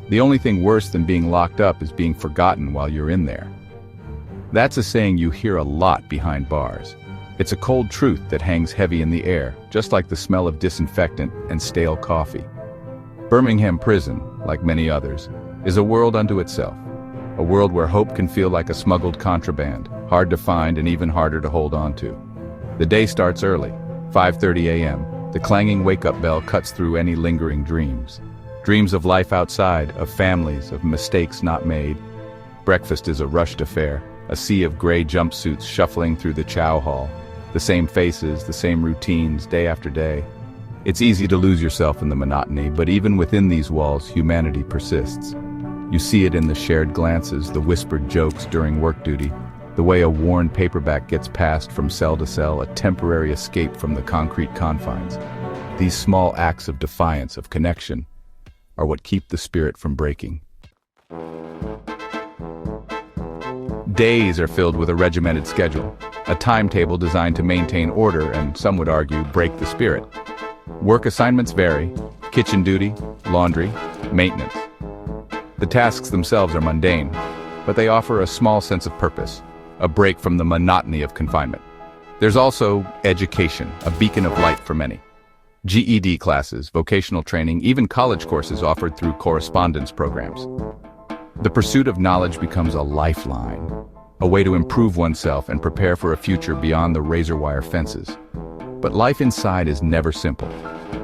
The only thing worse than being locked up is being forgotten while you're in there. That's a saying you hear a lot behind bars. It's a cold truth that hangs heavy in the air, just like the smell of disinfectant and stale coffee. Birmingham prison, like many others, is a world unto itself. A world where hope can feel like a smuggled contraband, hard to find and even harder to hold on to. The day starts early, 5:30 a.m. The clanging wake-up bell cuts through any lingering dreams. Dreams of life outside, of families, of mistakes not made. Breakfast is a rushed affair, a sea of gray jumpsuits shuffling through the chow hall. The same faces, the same routines, day after day. It's easy to lose yourself in the monotony, but even within these walls, humanity persists. You see it in the shared glances, the whispered jokes during work duty, the way a worn paperback gets passed from cell to cell, a temporary escape from the concrete confines. These small acts of defiance, of connection, are what keep the spirit from breaking. Days are filled with a regimented schedule, a timetable designed to maintain order and, some would argue, break the spirit. Work assignments vary: kitchen duty, laundry, maintenance. The tasks themselves are mundane, but they offer a small sense of purpose, a break from the monotony of confinement. There's also education, a beacon of light for many. GED classes, vocational training, even college courses offered through correspondence programs. The pursuit of knowledge becomes a lifeline, a way to improve oneself and prepare for a future beyond the razor wire fences. But life inside is never simple.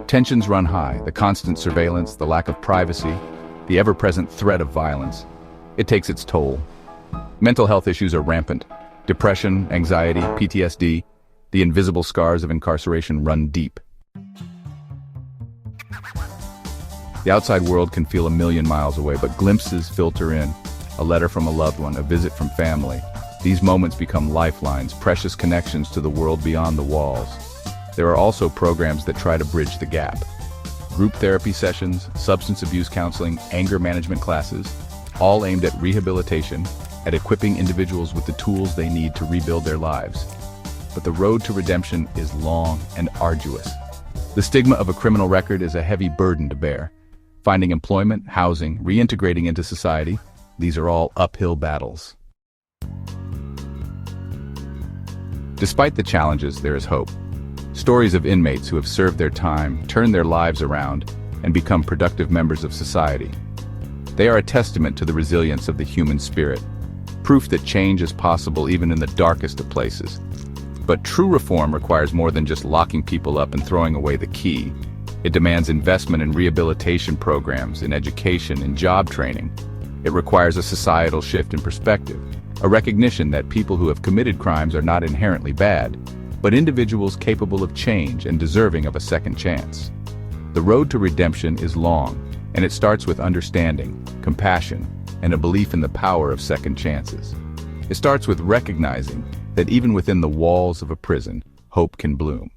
Tensions run high, the constant surveillance, the lack of privacy, the ever-present threat of violence. It takes its toll. Mental health issues are rampant. Depression, anxiety, PTSD, the invisible scars of incarceration run deep. The outside world can feel a million miles away, but glimpses filter in. A letter from a loved one, a visit from family. These moments become lifelines, precious connections to the world beyond the walls. There are also programs that try to bridge the gap. Group therapy sessions, substance abuse counseling, anger management classes, all aimed at rehabilitation, at equipping individuals with the tools they need to rebuild their lives. But the road to redemption is long and arduous. The stigma of a criminal record is a heavy burden to bear. Finding employment, housing, reintegrating into society, these are all uphill battles. Despite the challenges, there is hope. Stories of inmates who have served their time, turned their lives around, and become productive members of society. They are a testament to the resilience of the human spirit, proof that change is possible even in the darkest of places. But true reform requires more than just locking people up and throwing away the key. It demands investment in rehabilitation programs, in education, in job training. It requires a societal shift in perspective, a recognition that people who have committed crimes are not inherently bad, but individuals capable of change and deserving of a second chance. The road to redemption is long, and it starts with understanding, compassion, and a belief in the power of second chances. It starts with recognizing that even within the walls of a prison, hope can bloom.